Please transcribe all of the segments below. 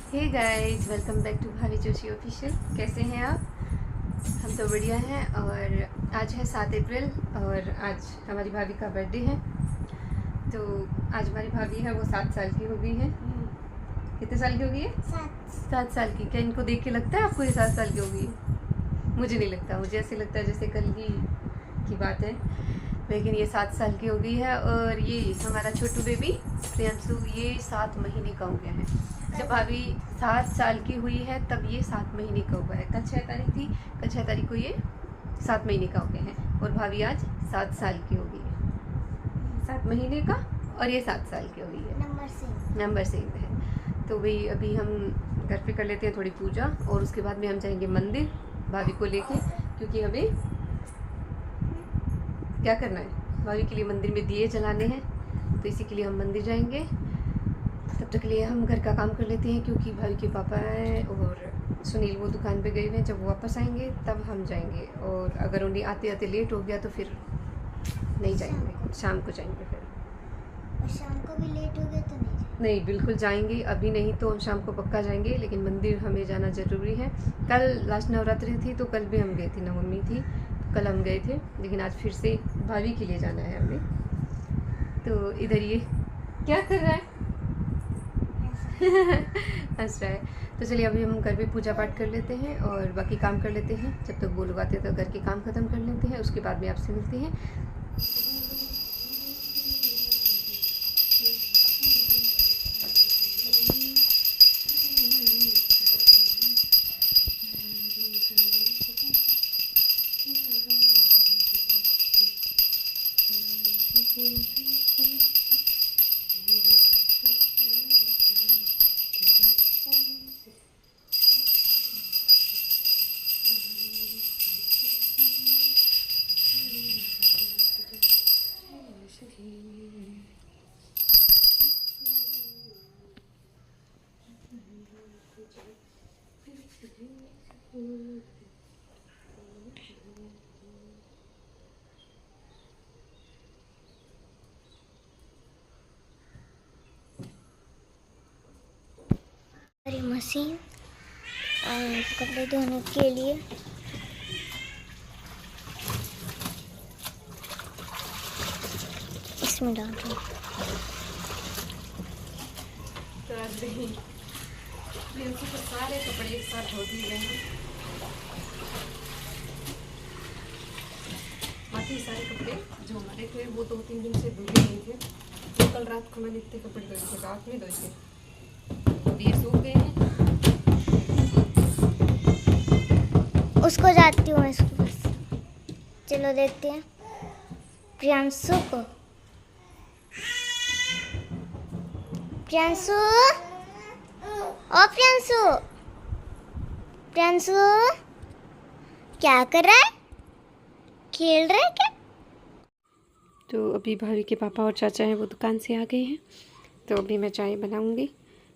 Hey guys, welcome back to Bhabhi Joshi official. कैसे हैं आप? हम तो बढ़िया हैं। और आज है 7 अप्रैल और आज हमारी भाभी का बर्थडे है। तो आज हमारी भाभी है वो 7 साल की हो गई है। कितने साल की हो गई है? 7 साल की। क्या इनको देख के लगता है आपको ये 7 साल की हो गई है? मुझे नहीं लगता, मुझे ऐसे लगता है जैसे कल की बात है। लेकिन ये 7 साल की हो गई है। और ये हमारा छोटू बेबी प्रियांशु ये 7 महीने का हो गया है। जब भाभी 7 साल की हुई है तब ये 7 महीने का हुआ है। कल 6 तारीख थी, कल 6 तारीख को ये 7 महीने का हो गया है। और भाभी आज 7 साल की हो गई है। 7 महीने का और ये 7 साल की हो गई है। नंबर सेम है। तो भाई अभी हम घर पे कर लेते हैं थोड़ी पूजा और उसके बाद में हम जाएंगे मंदिर भाभी को लेके, क्योंकि हमें क्या करना है, भाभी के लिए मंदिर में दिए जलाने हैं। तो इसी के लिए हम मंदिर जाएंगे। तब तक के लिए हम घर का काम कर लेते हैं, क्योंकि भाभी के पापा हैं और सुनील वो दुकान पे गए हुए हैं। जब वो वापस आएंगे तब हम जाएंगे। और अगर उन्हें आते आते लेट हो गया तो फिर नहीं जाएंगे, शाम को जाएंगे फिर। और शाम को भी लेट हो गया तो नहीं, बिल्कुल जाएंगे। अभी नहीं तो शाम को पक्का जाएंगे, लेकिन मंदिर हमें जाना ज़रूरी है। कल लास्ट नवरात्रि थी तो कल भी हम गए थे, नवमी थी तो कल हम गए थे। लेकिन आज फिर से भाभी के लिए जाना है हमें। तो इधर ये क्या कर रहा है? हंस रहा है। तो चलिए अभी हम घर पे पूजा पाठ कर लेते हैं और बाकी काम कर लेते हैं। जब तक वो लोग आते हैं तो घर के काम ख़त्म कर लेते हैं, उसके बाद में आपसे मिलते हैं। हमारी मशीन कपड़े धोने के लिए इसमें डाल दूँ। तो आज नहीं प्रियंशु के सारे कपड़े एक साथ धो दिए गए हैं। बाकी सारे कपड़े जो हमारे थे वो 2-3 दिन से धुले नहीं थे। तो कल रात को मैंने इतने कपड़े धोए थे, रात में धोए थे। अब ये सूख गए हैं। उसको जाती हूँ मैं इसके पास। चलो देखते हैं प्रियांशु को। प्रियांशु, ओ प्रियांशु, प्रियांशु क्या कर रहा है? खेल रहा है क्या? तो अभी भाभी के पापा और चाचा हैं वो दुकान से आ गए हैं। तो अभी मैं चाय बनाऊंगी।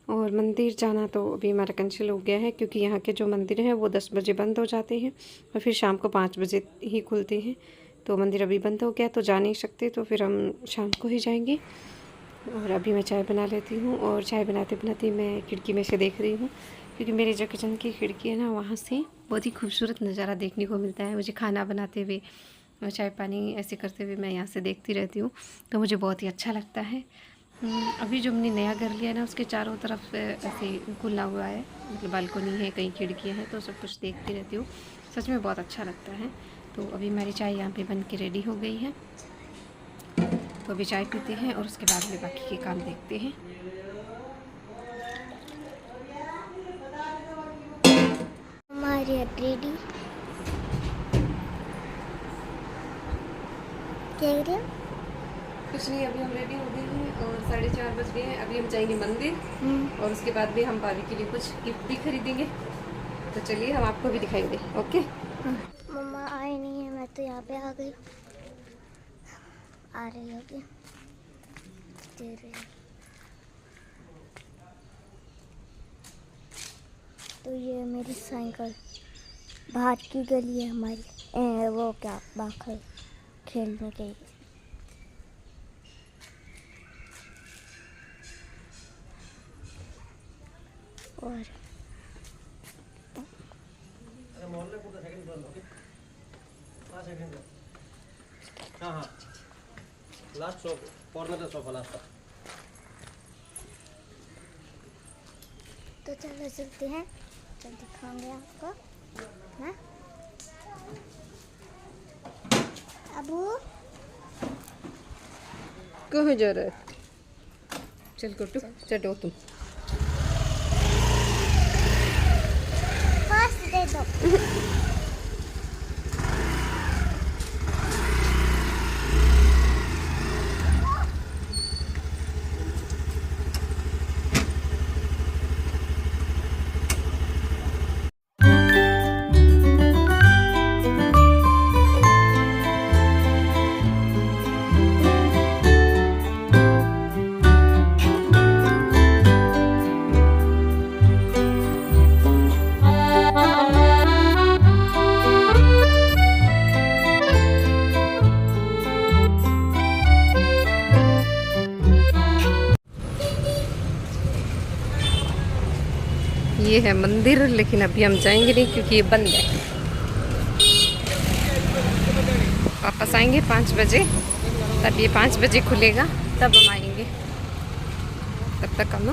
और मंदिर जाना तो अभी हमारा कैंसिल हो गया है, क्योंकि यहाँ के जो मंदिर हैं वो 10 बजे बंद हो जाते हैं और फिर शाम को 5 बजे ही खुलते हैं। तो मंदिर अभी बंद हो गया तो जा नहीं सकते, तो फिर हम शाम को ही जाएंगे। और अभी मैं चाय बना लेती हूँ और चाय बनाते बनाते मैं खिड़की में से देख रही हूँ, क्योंकि मेरी जो किचन की खिड़की है ना वहाँ से बहुत ही खूबसूरत नज़ारा देखने को मिलता है। मुझे खाना बनाते हुए और चाय पानी ऐसे करते हुए मैं यहाँ से देखती रहती हूँ, तो मुझे बहुत ही अच्छा लगता है। अभी जो हमने नया घर लिया है ना उसके चारों तरफ ऐसे खुला हुआ है, मतलब बालकनी है, कई खिड़कियाँ हैं, तो सब कुछ देखती रहती हूँ। सच में बहुत अच्छा लगता है। तो अभी मेरी चाय यहाँ पे बन के रेडी हो गई है। तो अभी चाय पीते हैं और उसके बाद में बाकी के काम देखते हैं। हमारी रेडी क्या कर रहे हो? कुछ नहीं, अभी हम रेडी हो गए हैं और 4:30 बज गए हैं। अभी हम जाएंगे मंदिर और उसके बाद भी हम भाभी के लिए कुछ गिफ्ट भी खरीदेंगे। तो चलिए हम आपको भी दिखाएंगे। ओके। मम्मा आई नहीं है, मैं तो यहाँ पे आ गई। आ रही होगी, दे रही है। तो ये मेरी साइकिल, बाहर की गली है हमारी। वो क्या बाहर खेलने के लिए। और हाँ हाँ last sofa corner sofa last. तो चलो चलते हैं, चल दिखाऊंगे आपको ना। अबू कहाँ जा रहा है? चल गुड्डू चलो तुम। फर्स्ट दे दो। ये है मंदिर, लेकिन अभी हम जाएंगे नहीं क्योंकि ये बंद है। वापस आएंगे 5 बजे, तब ये 5 बजे खुलेगा, तब हम आएंगे। तब तक हम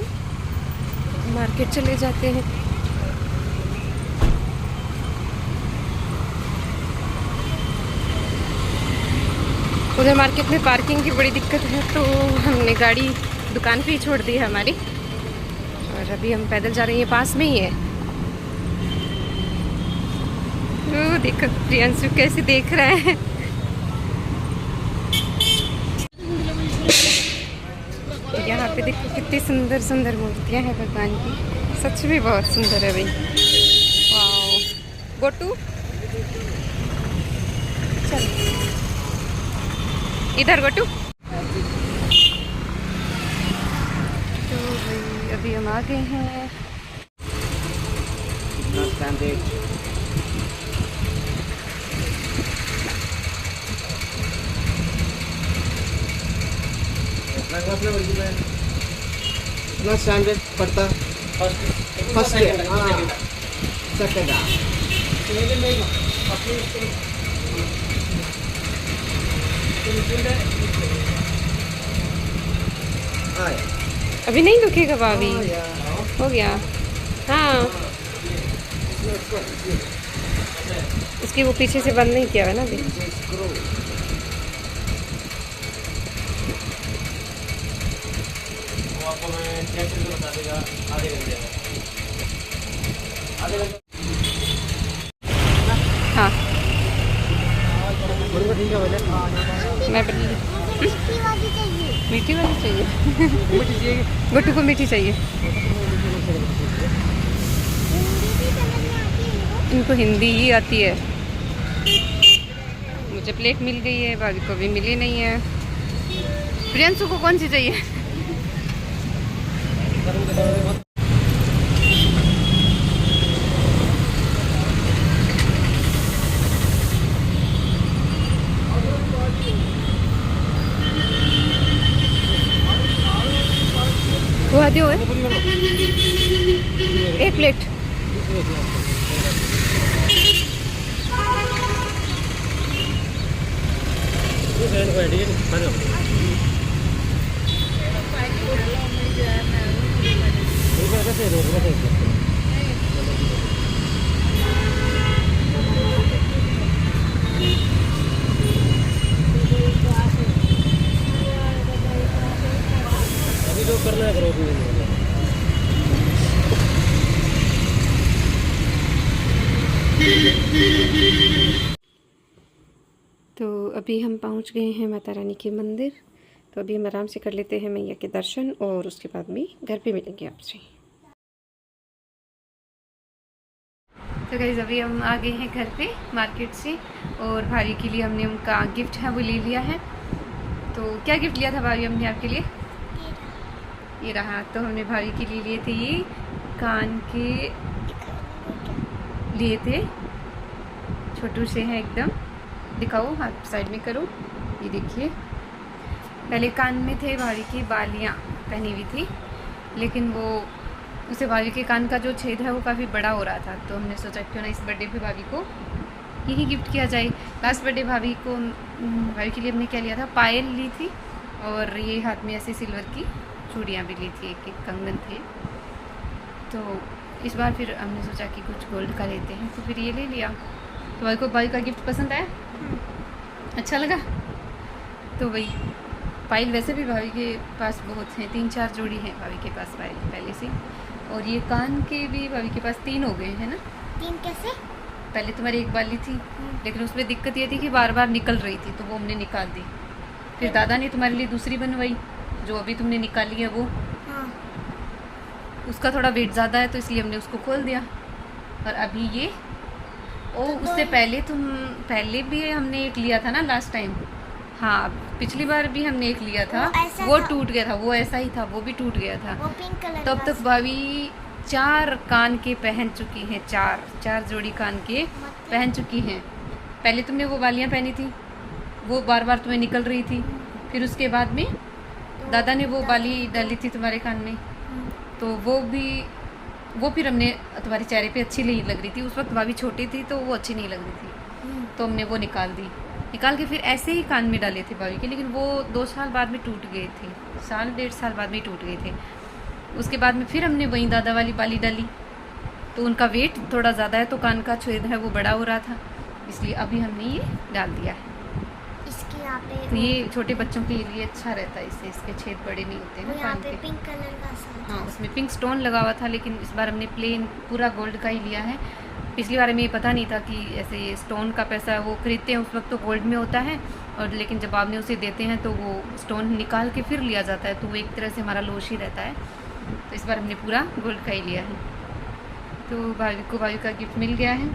मार्केट चले जाते हैं। उधर मार्केट में पार्किंग की बड़ी दिक्कत है, तो हमने गाड़ी दुकान पे ही छोड़ दी है हमारी, और अभी हम पैदल जा रहे हैं। पास में ही है। ओ देखो प्रियांशु कैसे देख रहा है। यहाँ पे देखो कितनी सुंदर सुंदर मूर्तियाँ हैं भगवान की, सच में बहुत सुंदर है भाई। वाओ गोटू चल इधर गोटू। तो भाई अभी हम आ गए हैं। कितना स्टैंडर्ड पड़ता? First second. अभी नहीं दुखेगा भाभी? हो गया। हाँ इसकी वो पीछे से बंद नहीं किया है ना अभी। आपको मैं चेक करके बता देगा आधे घंटे में। हाँ ठीक है भैया। मैं मीठी वाली चाहिए। गुट्टू को मीठी चाहिए। इनको हिंदी ही आती है। मुझे प्लेट मिल गई है, भाभी को भी मिली नहीं है। प्रियांशु को कौन सी चाहिए? वो आदि हो एक प्लेट। अभी जो करना है करो। तो अभी हम पहुंच गए हैं माता रानी के मंदिर। तो अभी हम आराम से कर लेते हैं मैया के दर्शन, और उसके बाद में घर पे मिलेंगे आपसे। तो गाइस अभी हम आ गए हैं घर पे मार्केट से, और भाभी के लिए हमने उनका गिफ्ट है वो ले लिया है। तो क्या गिफ्ट लिया था भाभी हमने आपके लिए? ये रहा। तो हमने भाभी के लिए लिए थे ये कान के लिए थे, छोटू से हैं एकदम। दिखाओ, हाथ साइड में करो। ये देखिए, पहले कान में थे भाभी की बालियाँ पहनी हुई थी, लेकिन वो उसे भाभी के कान का जो छेद है वो काफ़ी बड़ा हो रहा था, तो हमने सोचा क्यों ना इस बर्थडे पे भाभी को यही गिफ्ट किया जाए। लास्ट बर्थडे भाभी के लिए हमने क्या लिया था, पायल ली थी और ये हाथ में ऐसे सिल्वर की चूड़ियाँ भी ली थी, एक कंगन थे। तो इस बार फिर हमने सोचा कि कुछ गोल्ड का लेते हैं, तो फिर ये ले लिया। तो भाई का गिफ्ट पसंद आया, अच्छा लगा। तो वही पायल वैसे भी भाभी के पास बहुत हैं, 3-4 जोड़ी हैं भाभी के पास पायल पहले से। और ये कान के भी भाभी के पास 3 हो गए हैं ना। 3 कैसे? पहले तुम्हारी एक बाली थी, लेकिन उसमें दिक्कत ये थी कि बार बार निकल रही थी, तो वो हमने निकाल दी। फिर दादा ने तुम्हारे लिए दूसरी बनवाई, जो अभी तुमने निकाली है वो। हाँ। उसका थोड़ा वेट ज़्यादा है, तो इसलिए हमने उसको खोल दिया। और अभी ये उससे पहले भी हमने एक लिया था ना लास्ट टाइम। हाँ, पिछली बार भी हमने एक लिया था, वो टूट गया था, वो ऐसा ही था, वो भी टूट गया था। वो पिंक कलर तब तक भाभी 4 कान के पहन चुकी हैं, 4 जोड़ी कान के पहन चुकी हैं। पहले तुमने वो बालियाँ पहनी थी, वो बार बार तुम्हें निकल रही थी। फिर उसके बाद में दादा ने वो बाली डाली थी तुम्हारे कान में, तो वो फिर हमने तुम्हारे चेहरे पे अच्छी नहीं लग रही थी। उस वक्त भाभी छोटी थी, तो वो अच्छी नहीं लग रही थी, तो हमने वो निकाल के फिर ऐसे ही कान में डाले थे भाभी के, लेकिन वो 2 साल बाद में टूट गए थे, 1.5 साल बाद में टूट गए थे। उसके बाद में फिर हमने वही दादा वाली बाली डाली, तो उनका वेट थोड़ा ज़्यादा है, तो कान का छेद है वो बड़ा हो रहा था, इसलिए अभी हमने ये डाल दिया है। इसके यहाँ पे तो ये छोटे बच्चों के लिए अच्छा रहता है, इससे इसके छेद बड़े नहीं होते हैं यहाँ कान पे के। पिंक कलर का सा। हाँ, उसमें पिंक स्टोन लगा हुआ था, लेकिन इस बार हमने प्लेन पूरा गोल्ड का ही लिया है। पिछली बार हमें ये पता नहीं था कि ऐसे ये स्टोन का पैसा वो खरीदते हैं उस वक्त तो गोल्ड में होता है, और लेकिन जब आपने उसे देते हैं तो वो स्टोन निकाल के फिर लिया जाता है, तो वो एक तरह से हमारा लॉस ही रहता है। तो इस बार हमने पूरा गोल्ड का ही लिया है। तो भाभी का गिफ्ट मिल गया है,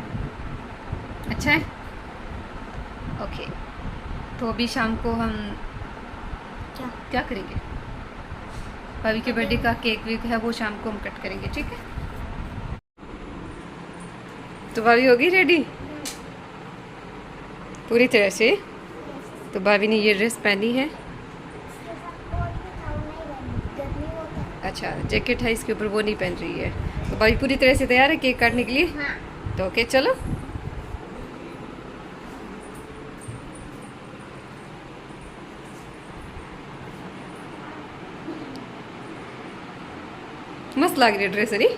अच्छा है। ओके, तो अभी शाम को हम क्या करेंगे, भाभी के बर्थडे का केक वेक है वो शाम को हम कट करेंगे, ठीक है। तो भाभी होगी रेडी पूरी तरह से। तो भाभी ने ये ड्रेस पहनी है, अच्छा जैकेट है इसके ऊपर, वो नहीं पहन रही है। तो भाभी पूरी तरह से तैयार है केक काटने के लिए। हाँ। तो ओके चलो। मस्त लग रही है ड्रेस, अरे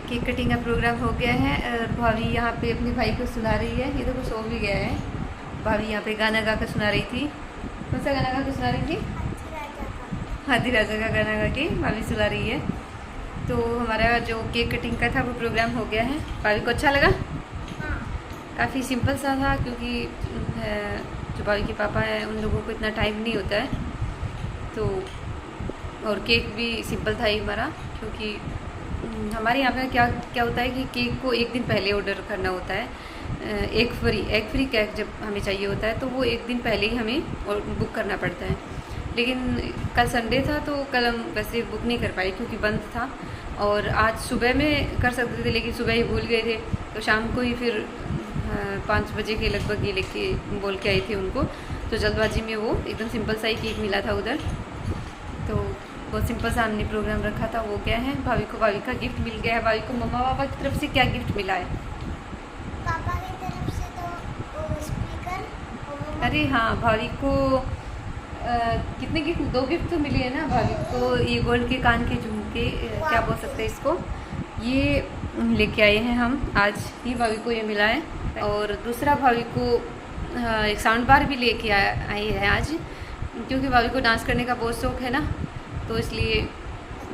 केक कटिंग का प्रोग्राम हो गया है और भाभी यहाँ पे अपने भाई को सुना रही है। ये तो कुछ सो भी गया है। भाभी यहाँ पे गाना गा कर सुना रही थी। कौन सा गाना गा कर सुना रही थी? हाथी राजा का गाना गा के भाभी सुना रही है। तो हमारा जो केक कटिंग का था वो प्रोग्राम हो गया है। भाभी को अच्छा लगा? काफ़ी सिंपल सा था क्योंकि जो भाभी के पापा हैं उन लोगों को इतना टाइम नहीं होता है, तो और केक भी सिंपल था ही हमारा, क्योंकि हमारे यहाँ पे क्या होता है कि केक को एक दिन पहले ऑर्डर करना होता है। एग फ्री केक जब हमें चाहिए होता है तो वो एक दिन पहले ही हमें बुक करना पड़ता है। लेकिन कल संडे था तो कल हम वैसे बुक नहीं कर पाए क्योंकि बंद था, और आज सुबह में कर सकते थे लेकिन सुबह ही भूल गए थे, तो शाम को ही फिर 5 बजे के लगभग ये लेके बोल के आई थी उनको। तो जल्दबाजी में वो एकदम सिंपल सा ही केक मिला था उधर, तो बहुत सिंपल सा हमने प्रोग्राम रखा था, वो क्या है भाभी को भाभी का गिफ्ट मिल गया है। भाभी को मम्मा पापा की तरफ से क्या गिफ्ट मिला है? पापा की तरफ से तो वो स्पीकर, और अरे हाँ, भाभी को कितने गिफ्ट, 2 गिफ्ट तो मिले हैं ना भाभी को। ये गोल्ड के कान के झुमके, क्या बोल सकते हैं इसको, ये लेके आए हैं हम आज ही, भाभी को ये मिला है। और दूसरा भाभी को एक साउंड बार भी लेके आई है आज, क्योंकि भाभी को डांस करने का बहुत शौक है ना, तो इसलिए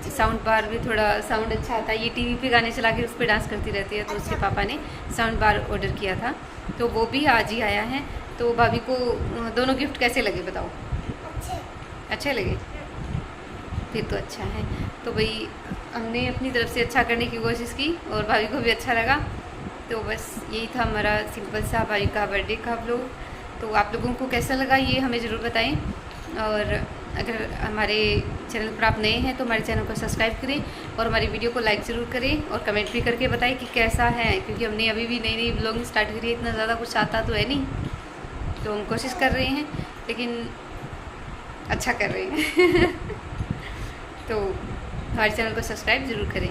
साउंड बार भी थोड़ा साउंड अच्छा आता है। ये टीवी पे गाने चला के उस पर डांस करती रहती है, तो उसके पापा ने साउंड बार ऑर्डर किया था, तो वो भी आज ही आया है। तो भाभी को दोनों गिफ्ट कैसे लगे बताओ? अच्छे लगे? फिर तो अच्छा है। तो भाई हमने अपनी तरफ से अच्छा करने की कोशिश की और भाभी को भी अच्छा लगा। तो बस यही था हमारा सिंपल सा भाई का बर्थडे का व्लॉग। तो आप लोगों को कैसा लगा ये हमें ज़रूर बताएं, और अगर हमारे चैनल पर आप नए हैं तो हमारे चैनल को सब्सक्राइब करें और हमारी वीडियो को लाइक ज़रूर करें और कमेंट भी करके बताएं कि कैसा है, क्योंकि हमने अभी भी नई नई व्लॉगिंग स्टार्ट करी है, इतना ज़्यादा कुछ आता तो है नहीं, तो हम कोशिश कर रहे हैं लेकिन अच्छा कर रहे हैं। तो हमारे चैनल को सब्सक्राइब ज़रूर करें।